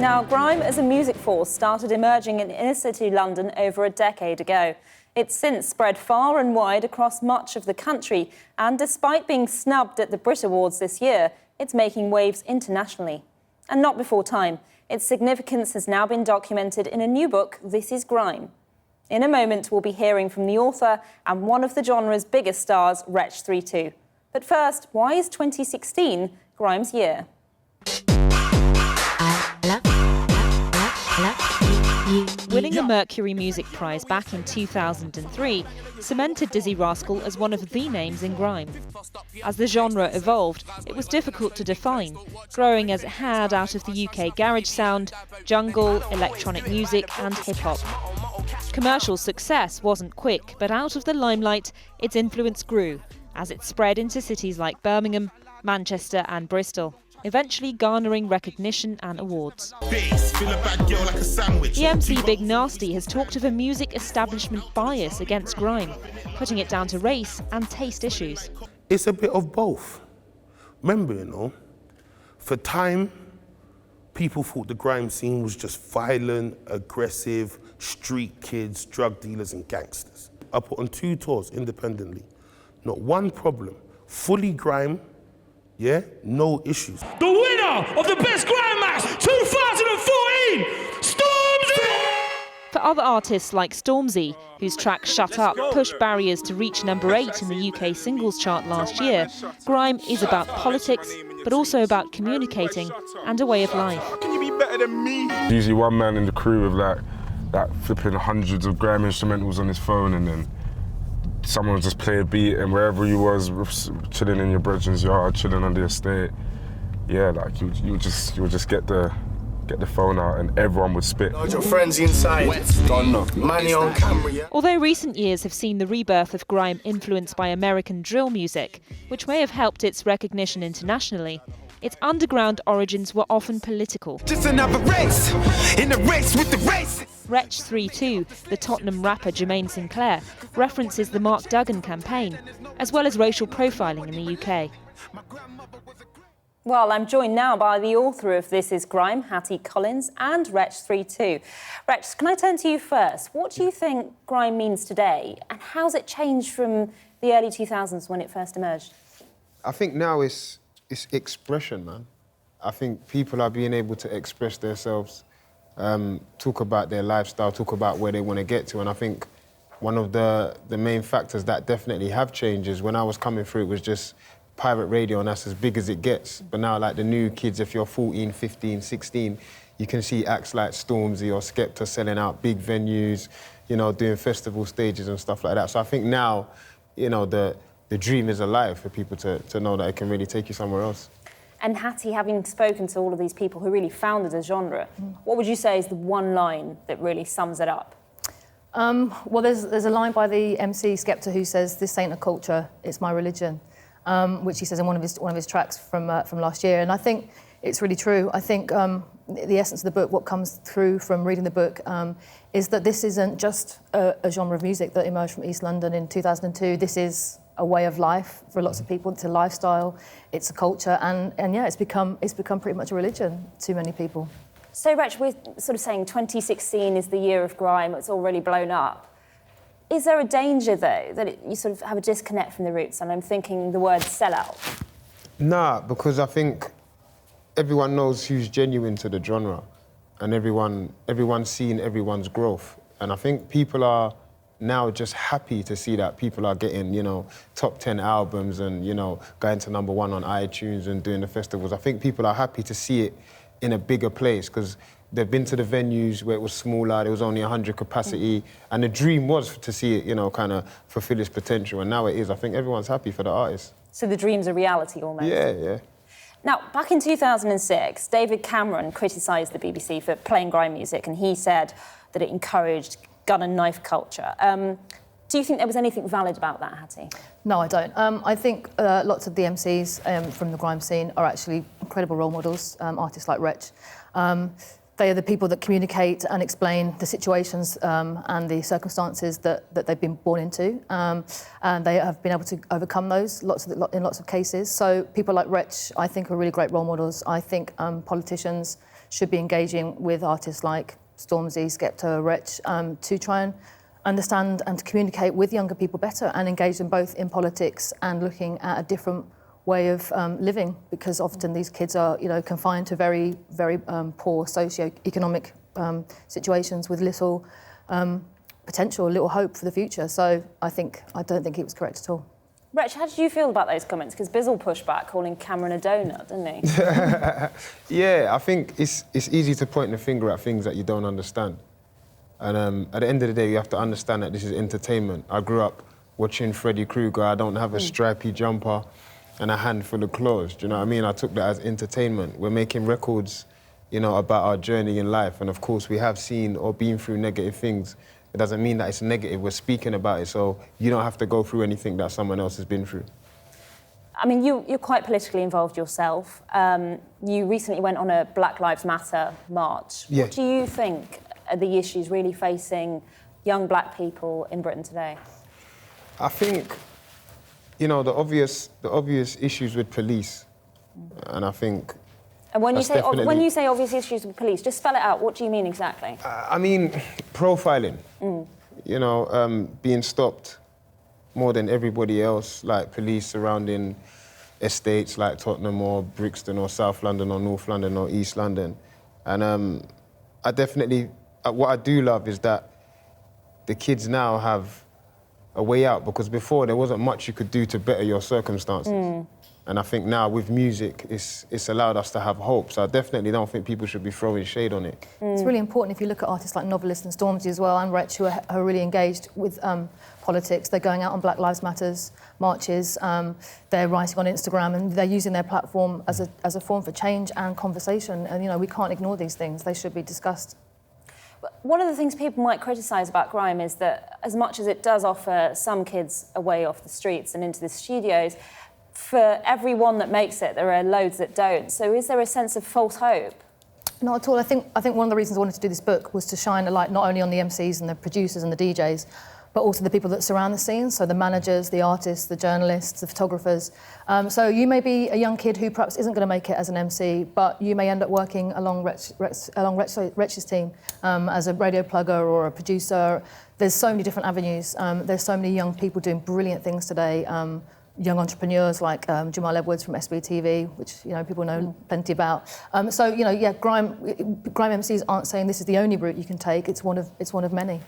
Now, grime as a music force started emerging in inner-city London over a decade ago. It's since spread far and wide across much of the country, and despite being snubbed at the Brit Awards this year, it's making waves internationally. And not before time. Its significance has now been documented in a new book, This Is Grime. In a moment, we'll be hearing from the author and one of the genre's biggest stars, Wretch 3-2. But first, why is 2016 Grime's year? Winning a Mercury Music Prize back in 2003 cemented Dizzee Rascal as one of the names in grime. As the genre evolved, it was difficult to define, growing as it had out of the UK garage sound, jungle, electronic music and hip-hop. Commercial success wasn't quick, but out of the limelight, its influence grew as it spread into cities like Birmingham, Manchester and Bristol, eventually garnering recognition and awards. The MC Big Nasty has talked of a music establishment bias against grime, putting it down to race and taste issues. It's a bit of both. Remember, for time, people thought the grime scene was just violent, aggressive, street kids, drug dealers and gangsters. I put on 2 tours independently. Not one problem. Fully grime, yeah, no issues. The winner of the Best Grime Match 2014, Stormzy! For other artists like Stormzy, whose track Shut Up pushed barriers to reach number 8 in the UK singles chart last year, grime is about politics, but also about communicating and a way of life. Can you be better than me? Usually one man in the crew with like flipping hundreds of grime instrumentals on his phone, and then someone would just play a beat, and wherever you was, chilling in your brethren's yard, chilling on the estate, yeah, like you would just get the phone out and everyone would spit. Your friends inside, money on camera, yeah? Although recent years have seen the rebirth of grime influenced by American drill music, which may have helped its recognition internationally, its underground origins were often political. Just another race, in a race with the race. Wretch 3-2, the Tottenham rapper Jermaine Sinclair, references the Mark Duggan campaign, as well as racial profiling in the UK. Well, I'm joined now by the author of This Is Grime, Hattie Collins, and Wretch 3-2. Wretch, can I turn to you first? What do you think grime means today, and how's it changed from the early 2000s when it first emerged? I think now it's expression, man. I think people are being able to express themselves, talk about their lifestyle, talk about where they want to get to, and I think one of the main factors that definitely have changed is when I was coming through, it was just pirate radio, and that's as big as it gets. But now, like the new kids, if you're 14, 15, 16, you can see acts like Stormzy or Skepta selling out big venues, doing festival stages and stuff like that. So I think now, the dream is alive for people to know that it can really take you somewhere else. And Hattie, having spoken to all of these people who really founded the genre, what would you say is the one line that really sums it up? Well, there's a line by the MC Skepta who says, "This ain't a culture, it's my religion," which he says in one of his tracks from last year. And I think it's really true. I think the essence of the book, what comes through from reading the book, is that this isn't just a genre of music that emerged from East London in 2002. This is a way of life for lots of people. It's a lifestyle, it's a culture, and yeah, it's become pretty much a religion to many people. So, Wretch, we're sort of saying 2016 is the year of grime, it's already blown up. Is there a danger, though, that you sort of have a disconnect from the roots? And I'm thinking the word sellout. Nah, because I think everyone knows who's genuine to the genre, and everyone's seen everyone's growth. And I think people are now just happy to see that people are getting, top 10 albums and, going to number 1 on iTunes and doing the festivals. I think people are happy to see it in a bigger place because they've been to the venues where it was smaller, there was only 100 capacity, and the dream was to see it, kind of fulfill its potential, and now it is. I think everyone's happy for the artists. So the dream's a reality almost? Yeah. Now, back in 2006, David Cameron criticised the BBC for playing grime music, and he said that it encouraged gun and knife culture. Do you think there was anything valid about that, Hattie? No, I don't. I think lots of the MCs from the grime scene are actually incredible role models, artists like Wretch. They are the people that communicate and explain the situations and the circumstances that they've been born into, and they have been able to overcome those in lots of cases. So people like Wretch, I think, are really great role models. I think politicians should be engaging with artists like Stormzy, Skepta, Wretch, to try and understand and to communicate with younger people better and engage them both in politics and looking at a different way of living, because often these kids are, confined to very, very poor socio-economic situations with little potential, little hope for the future. So I don't think it was correct at all. Wretch, how did you feel about those comments? Because Bizzle pushed back, calling Cameron a donut, didn't he? Yeah, I think it's easy to point the finger at things that you don't understand. And at the end of the day, you have to understand that this is entertainment. I grew up watching Freddy Krueger. I don't have a stripy jumper and a handful of claws. Do you know what I mean? I took that as entertainment. We're making records, about our journey in life. And of course, we have seen or been through negative things. It doesn't mean that it's negative. We're speaking about it, so you don't have to go through anything that someone else has been through. I mean, you're quite politically involved yourself. You recently went on a Black Lives Matter march. Yeah. What do you think are the issues really facing young black people in Britain today? I think, the obvious issues with police, and I think. And when you say obvious issues with police, just spell it out. What do you mean exactly? I mean, profiling. Being stopped more than everybody else, like police surrounding estates like Tottenham or Brixton or South London or North London or East London. And I definitely, what I do love is that the kids now have a way out, because before there wasn't much you could do to better your circumstances. And I think now with music, it's allowed us to have hope. So I definitely don't think people should be throwing shade on it. It's really important if you look at artists like Novelist and Stormzy as well, and Wretch, who are really engaged with politics. They're going out on Black Lives Matters marches. They're writing on Instagram, and they're using their platform as a form for change and conversation. And we can't ignore these things. They should be discussed. One of the things people might criticise about grime is that as much as it does offer some kids a way off the streets and into the studios, for every one that makes it, there are loads that don't. So is there a sense of false hope? Not at all. I think one of the reasons I wanted to do this book was to shine a light not only on the MCs and the producers and the DJs, but also the people that surround the scenes, so the managers, the artists, the journalists, the photographers. So you may be a young kid who perhaps isn't going to make it as an MC, but you may end up working along Wretch's team as a radio plugger or a producer. There's so many different avenues. There's so many young people doing brilliant things today. Young entrepreneurs like Jamal Edwards from SBTV, which people know plenty about. Grime MCs aren't saying this is the only route you can take. It's one of many.